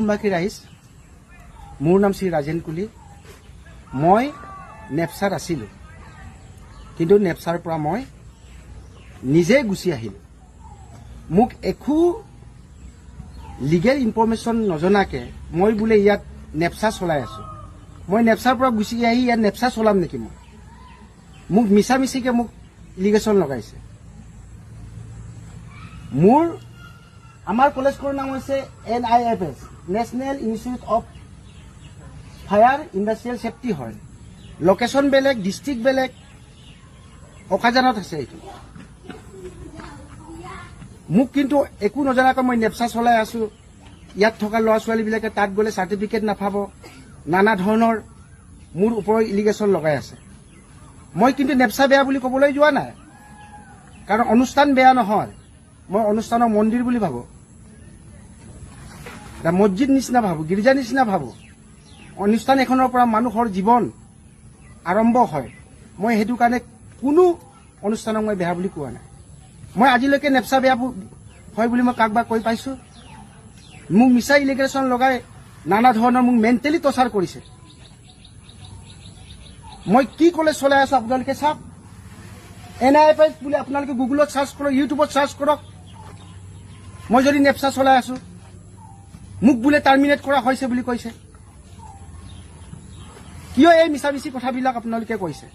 অসমবাসী ৰাইজ, মোৰ নাম শ্ৰী ৰাজেন কুলি। মই নেপচাত আছিলোঁ, কিন্তু নেপচাৰ পৰা মই নিজে গুচি আহিলোঁ। মোক একো লিগেল ইনফৰমেশ্যন নজনাকৈ মই বোলে ইয়াত নেপচা চলাই আছোঁ। মই নেপচাৰ পৰা গুচি আহি ইয়াত নেপচা চলাম নেকি? মোক মিছা মিছিকৈ মোক ইলিগেশ্যন লগাইছে। আমাৰ কলেজখনৰ নাম হৈছে NIFS, national institute of fire industrial safety হয়। লোকেশ্যন বেলেগ, ডিষ্ট্ৰিক্ট বেলেগ, অকাজানত আছে এইটো। মোক কিন্তু একো নজনাকৈ মই নেপচা চলাই আছোঁ। ইয়াত থকা ল'ৰা ছোৱালীবিলাকে তাত গ'লে চাৰ্টিফিকেট নাপাব, নানা ধৰণৰ মোৰ ওপৰত ইলিগেশ্যন লগাই আছে। মই কিন্তু নেপচা বেয়া বুলি ক'বলৈ যোৱা নাই, কাৰণ অনুষ্ঠান বেয়া নহয়। মই অনুষ্ঠানৰ মন্দিৰ বুলি ভাবোঁ, মছজিদ নিচিনা ভাবোঁ, গীৰ্জা নিচিনা ভাবোঁ। অনুষ্ঠান এখনৰ পৰা মানুহৰ জীৱন আৰম্ভ হয়। মই সেইটো কাৰণে কোনো অনুষ্ঠানক মই বেয়া বুলি কোৱা নাই। মই আজিলৈকে নেপচা বেয়া হয় বুলি মই কাকবাৰ কৈ পাইছোঁ? মোক মিছা ইলিগেশ্যন লগাই নানা ধৰণৰ মোক মেণ্টেলি টৰ্চাৰ কৰিছে। মই কি কলেজ চলাই আছোঁ আপোনালোকে চাওক। NIFS বুলি আপোনালোকে গুগলত চাৰ্চ কৰক, ইউটিউবত চাৰ্চ কৰক। মই যদি নেপচা চলাই আছোঁ, মোক বোলে টাৰ্মিনেট কৰা হৈছে বুলি কৈছে। কিয় এই মিছা মিছি কথাবিলাক আপোনালোকে কৈছে?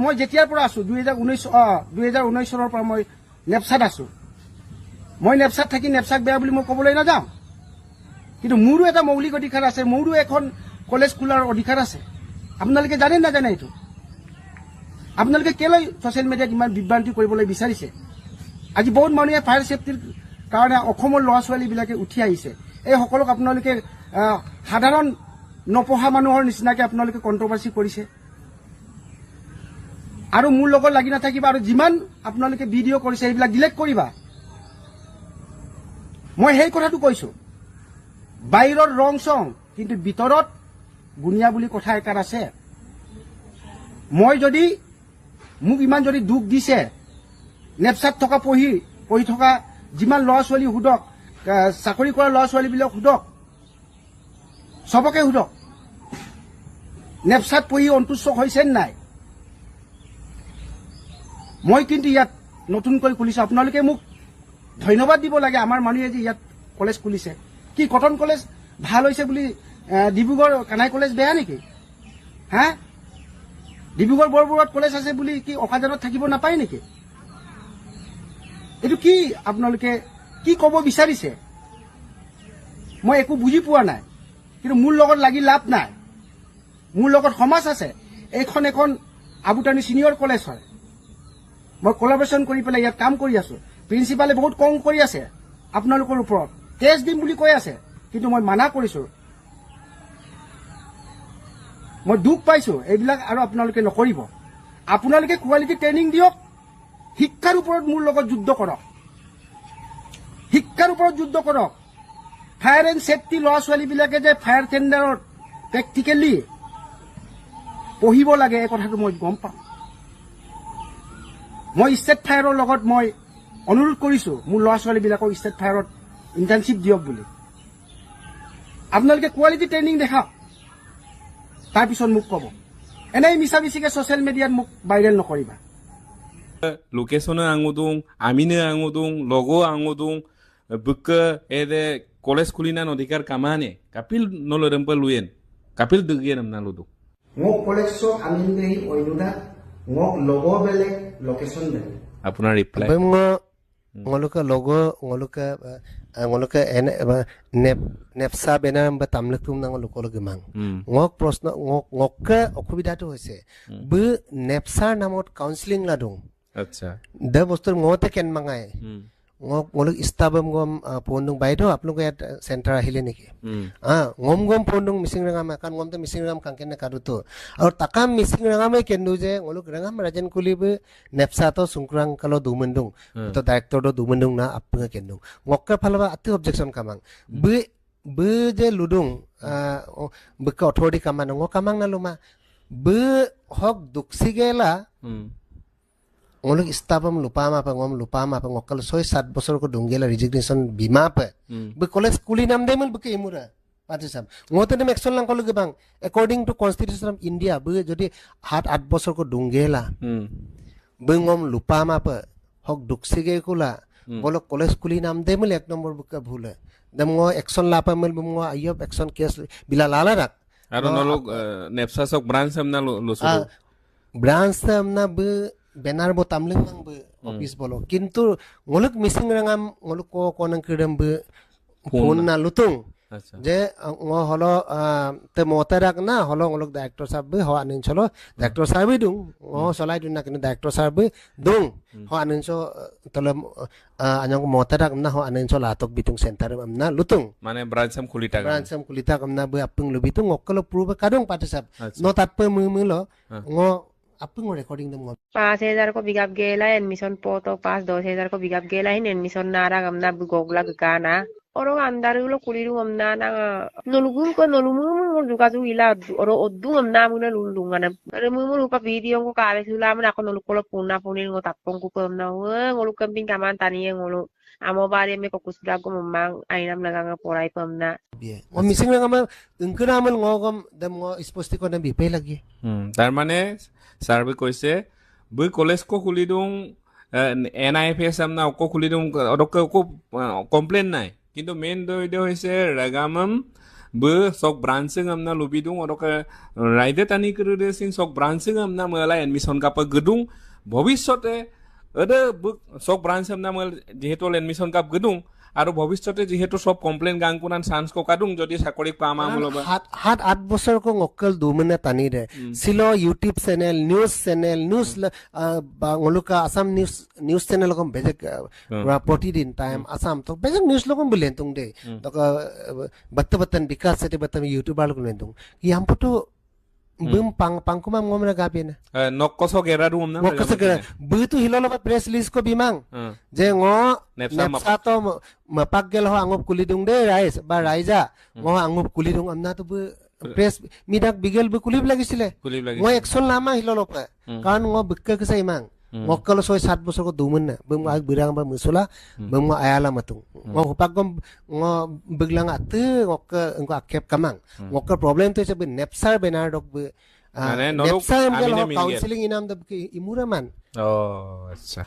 মই যেতিয়াৰ পৰা আছোঁ 2019 চনৰ পৰা মই নেপচাত আছোঁ। মই নেপচাত থাকি নেপচাক বেয়া বুলি মই ক'বলৈ নাযাওঁ, কিন্তু মোৰো এটা মৌলিক অধিকাৰ আছে, মোৰো এখন কলেজ খোলাৰ অধিকাৰ আছে। আপোনালোকে জানে নাজানে এইটো? আপোনালোকে কেলৈ ছ'চিয়েল মিডিয়াত ইমান বিভ্ৰান্তি কৰিবলৈ বিচাৰিছে? আজি বহুত মানুহে ফায়াৰ ছেফটিৰ কাৰণে অসমৰ ল'ৰা ছোৱালীবিলাকে উঠি আহিছে। এই সকলক আপোনালোকে সাধাৰণ নপঢ়া মানুহৰ নিচিনাকৈ আপোনালোকে কণ্ট্ৰভাৰ্চি কৰিছে। আৰু মোৰ লগত লাগি নাথাকিবা, আৰু যিমান আপোনালোকে ভিডিঅ' কৰিছে সেইবিলাক ডিলেট কৰিবা। মই সেই কথাটো কৈছোঁ। বাহিৰত ৰং চং, কিন্তু ভিতৰত গুণীয়া বুলি কথা এষাৰ আছে। মোক ইমান যদি দুখ দিছে, নেপচাত থকা পঢ়ি থকা যিমান ল'ৰা ছোৱালী সোধক, চাকৰি কৰা ল'ৰা ছোৱালীবিলাক সোধক, চবকে সোধক নেপচাত পঢ়ি সন্তুষ্ট হৈছে নাই। মই কিন্তু ইয়াত নতুনকৈ খুলিছোঁ। আপোনালোকে মোক ধন্যবাদ দিব লাগে। আমাৰ মানুহে যে ইয়াত কলেজ খুলিছে, কি কটন কলেজ ভাল হৈছে বুলি ডিব্ৰুগড় কানাই কলেজ বেয়া নেকি? হা? ডিব্ৰুগড় বৰবৰুৱাত কলেজ আছে বুলি কি অকাজানত থাকিব নাপায় নেকি? এইটো কি আপোনালোকে কি ক'ব বিচাৰিছে? মই একো বুজি পোৱা নাই, কিন্তু মোৰ লগত লাগি লাভ নাই। মোৰ লগত সমাজ আছে। এইখন এখন আবুটানি ছিনিয়ৰ কলেজ হয়। মই কলাবৰেশ্যন কৰি পেলাই ইয়াত কাম কৰি আছোঁ। প্ৰিন্সিপালে বহুত কম কৰি আছে আপোনালোকৰ ওপৰত, টেষ্ট দিম বুলি কৈ আছে, কিন্তু মই মানা কৰিছোঁ। মই দুখ পাইছোঁ এইবিলাক আৰু আপোনালোকে নকৰিব। আপোনালোকে কোৱালিটি ট্ৰেইনিং দিয়ক, শিক্ষাৰ ওপৰত মোৰ লগত যুদ্ধ কৰক, শিক্ষাৰ ওপৰত যুদ্ধ কৰক। ফায়াৰ এণ্ড ছেফটি ল'ৰা ছোৱালীবিলাকে যে ফায়াৰ টেণ্ডাৰত প্ৰেক্টিকেলি পঢ়িব লাগে, এই কথাটো মই গম পাওঁ। মই ষ্টেট ফায়াৰৰ লগত মই অনুৰোধ কৰিছোঁ মোৰ ল'ৰা ছোৱালীবিলাকক ষ্টেট ফায়াৰত ইণ্টাৰ্ণশ্বিপ দিয়ক বুলি। আপোনালোকে কোৱালিটি ট্ৰেইনিং দেখাওক, তাৰপিছত মোক ক'ব। এনেই মিছা মিছিকৈ ছ'চিয়েল মিডিয়াত মোক ভাইৰেল নকৰিবা। লোকেশনে আঙুদুং, আমিনে আঙুদুং, লগো আঙুদুং, বুক এদে কলেজ খুলিনান অধিকার কামানে কাপিল নলরম্প লুয়েন কাপিল দুগিয়েন নালুদু মোক কলেজ আমিন দেহি অইনুদা মোক লগো বেলেগ লোকেশন বেলেগ। আপনার reply ngoluka logo ngoluka nepsa benar ba tamlektum nang lokolo gemang ngok prosno ngokka অসুবিধাটো হৈছে ব নেপসাৰ নামত কাউন্সিলিং লাডুং। আচ্ছা দে বস্তুৰ ngতে কেন মাঙাই ngoluk istabam gom pondung baido apnuk yat center ahile niki ngom pondung missing rangam akan ngom te missing rangam kangken ne kaduto aur takam missing rangam e kendu je ngoluk rangam rajan kulib nepsa to sungkrang kalo dumendung to director do dumendung na apnga kendung ngokka phalaba ati objection kamang be je ludung be ka authority kamang ngo kamang na luma be hok duksigela ngolok istabam lupa ma pa ngokal 6-7 bosor ko dunggela resignation bima pa be college kuli nam demel be imura pati sab ngote dem action lang kolog bang according to constitution of India be jodi 7-8 bosor ko dunggela be ngom lupa ma pa hok duksige kula bolo college kuli nam demel ek number buka bhule dem ngo action la pa mel ngo ayob action case bila lala rak aro nolog nepsa sok branch amna losu branch amna be benar bo tamling mang be office bolo kintu ngoluk missing rangam ngoluk ko konang kredam be phone na lutung acha je ngo holo te motarak na holo ngoluk director sahab be ho anin cholo director sahab be dung ngo solai dun na kin director sahab be dung ho anin so tolam anyang motarak na ho anin so latok bitung center amna lutung mane branch am khuli taga branch am kulita amna be apung lu bitung ngokolo prove kadung pati sahab Acha. no tatpe mulo ngo apung recording dem 5,000 को बिगाब गेला admission पोतो पास 10,000 को बिगाब गेला hin admission नारा गमना Gogla गकाना oro andar ulo kuliru amna na nolugum ko nolumum juga tu ila oro oddu amna muna lulungana ore mumur upa video ko kale sula amna ko nolukolo puna punin ngo tapong ko amna ngolu camping kaman tani ngolu amo bare me ko kusda ko mamang ainam naganga porai pamna o missing na kama ingkana amal ngogam dem ngo isposti ko na bipe lagi তার মানে survey কইছে বই college কো খুলি দিওঁ NIFS আমনা অকো খুলি দিওঁ অদকে অকো complain নাই কিন্তু মেইন দইদে হৈছে ৰাগামাম বই সক ব্রাঞ্চিং আমনা লবি দিওঁ অদকে রাইদে টানি করে সিং সক ব্রাঞ্চিং আমনা মলা এডমিশন কাপ গদুং ভবিষ্যতে এদে সক ব্রাঞ্চ আমনা মল যেহেতু এডমিশন কাপ গদুং আৰু ভবিষ্যতে যেহেতু সব কমপ্লেইন গাংকুনান চান্স কো কাদুং যদি চাকৰি পাম আমলবা 7-8 বছৰ ko ngokal dumene tani re silo YouTube channel news ba ngoluka Assam news channel kom bejek प्रतिदिन time Assam to bejek news lokom bilen tung de to batta bikas sete batta YouTube al kun tung ki hamputu bum pangkuma ngomra gapena নককছ গেৰাৰু আমনা ngokasagara butu hilolo ba press release ko bimang je ngo nepsa to mapagel ho angop kulidung de rais ba raija ngo angop kulidung amna to press midak bigel be kulib lagisile খুলি লাগি ngo action lama hilolo pa kan ngo bikka kesa imang ngokalo 6-7 bosor ko dumun na bum ag birang ba musula bum ayala matung ngo hupagom ngo biglang ate ngok ngo akep kamang ngok problem to se nepsar benar dok be মানে নলক nepsar আমিনে ngel মিল গেল counseling inam dab imura man ও আচ্ছা